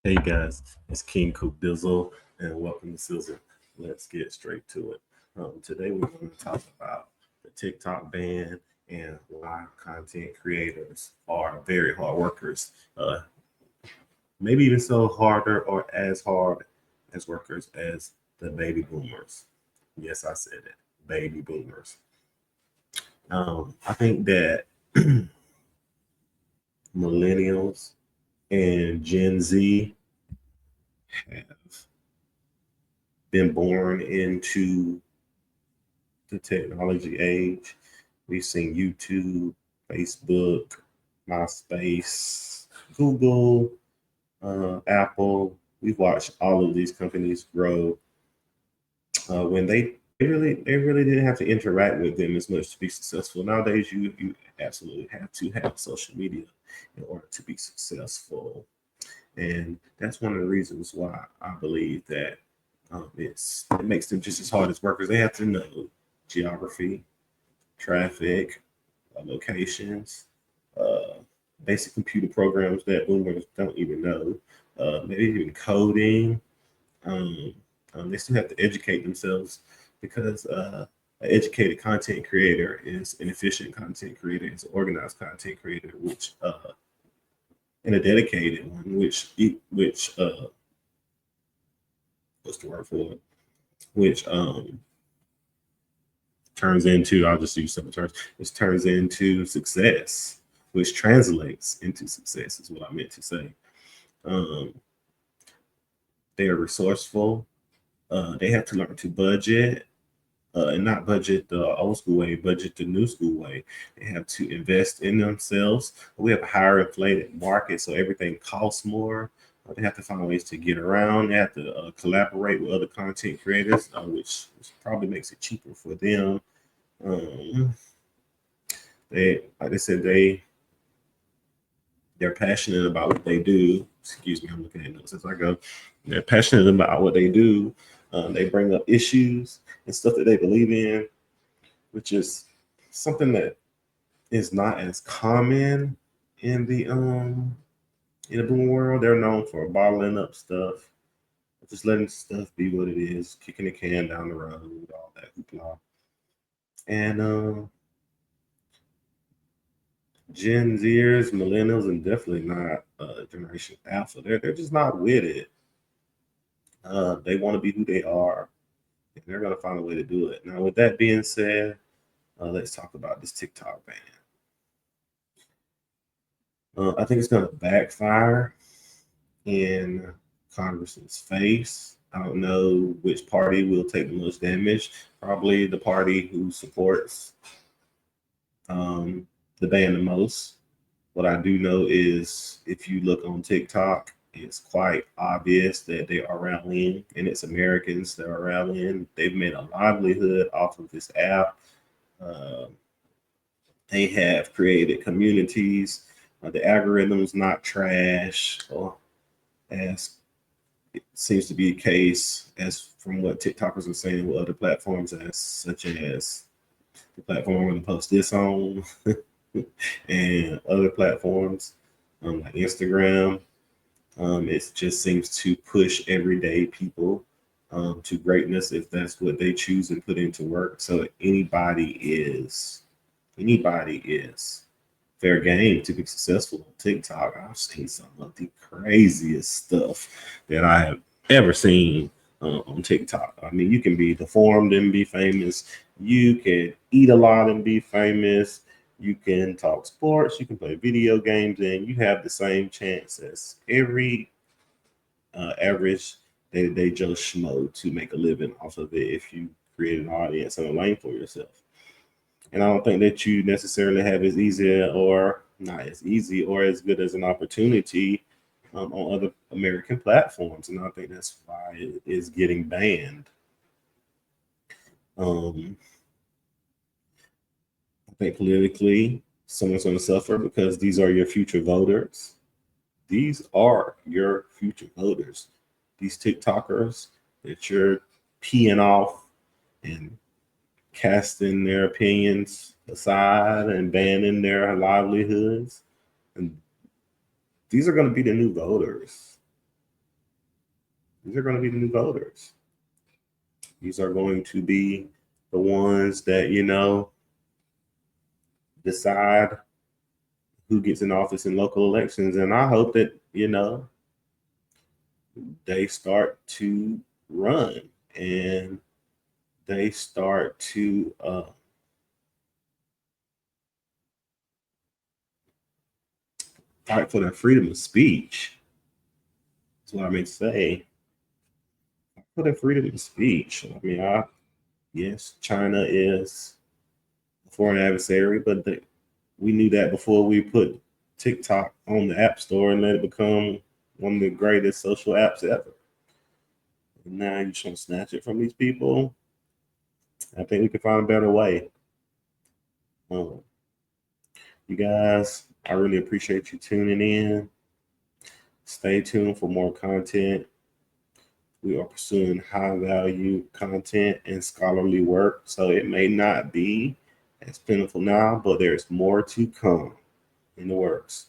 Hey guys, it's King Coop Dizzle, and welcome to Sizzle. Let's get straight to it. Today we're going to talk about the TikTok ban and why content creators are very hard workers. Maybe even so harder or as hard as workers as the baby boomers. Yes, I said it, baby boomers. I think that millennials and Gen Z have been born into the technology age. We've seen YouTube, Facebook, MySpace, Google, Apple. We've watched all of these companies grow when they really didn't have to interact with them as much to be successful. Nowadays, you absolutely have to have social media in order to be successful, and that's one of the reasons why I believe that it makes them just as hard as workers. They have to know geography, traffic, locations, uh, basic computer programs that boomers don't even know, maybe even coding. Um, they still have to educate themselves because an educated content creator is an efficient content creator, is an organized content creator, which and a dedicated one, which what's the word for it? Which turns into, I'll just use some terms, which turns into success, which translates into success, is what I meant to say. Um, they are resourceful. They have to learn to budget and not budget the old school way, budget the new school way. They have to invest in themselves. We have a higher inflated market, so everything costs more. They have to find ways to get around. They have to collaborate with other content creators, which probably makes it cheaper for them. Um, they, like I said, they're passionate about what they do. Excuse me, I'm looking at notes as I go. They're passionate about what they do. They bring up issues and stuff that they believe in, which is something that is not as common in the boom world. They're known for bottling up stuff, just letting stuff be what it is, kicking the can down the road, all that hoopla. And Gen Zers, millennials, and definitely not Generation Alpha. They're just not with it. They want to be who they are, and they're going to find a way to do it. Now, with that being said, let's talk about this TikTok ban. I think it's going to backfire in Congress's face. I don't know which party will take the most damage. Probably the party who supports um, the ban the most. What I do know is if you look on TikTok, it's quite obvious that they are rallying, and it's Americans that are rallying. They've made a livelihood off of this app. Uh, they have created communities. The algorithm's not trash, or as it seems to be the case, as from what TikTokers are saying with other platforms, as such as the platform I'm going to post this on, and other platforms like Instagram. It just seems to push everyday people to greatness if that's what they choose and put into work. So anybody is fair game to be successful on TikTok. I've seen some of the craziest stuff that I have ever seen on TikTok. I mean, you can be deformed and be famous. You can eat a lot and be famous. You can talk sports. You can play video games, and you have the same chance as every average day-to-day Joe Schmo to make a living off of it if you create an audience and a lane for yourself. And I don't think that you necessarily have as easy or not as easy or as good as an opportunity on other American platforms. And I think that's why it is getting banned. Um, I think politically, someone's going to suffer because these are your future voters. These are your future voters. These TikTokers that you're peeing off and casting their opinions aside and banning their livelihoods. And these are going to be the new voters. These are going to be the new voters. These are going to be the ones that, decide who gets in office in local elections. And I hope that, they start to run and they start to fight for their freedom of speech. That's what I may say. For their freedom of speech. I mean, yes, China is a foreign adversary, but we knew that before we put TikTok on the App Store and let it become one of the greatest social apps ever. And now you're trying to snatch it from these people. I think we can find a better way. You guys, I really appreciate you tuning in. Stay tuned for more content. We are pursuing high value content and scholarly work, so it may not be as plentiful now, but there's more to come in the works.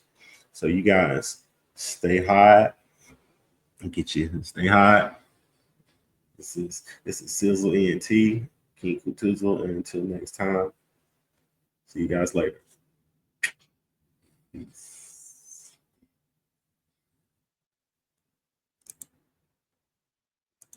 So you guys stay hot. Stay hot. This is Sizzle ENT, King Kutuzo, and until next time, see you guys later. Peace.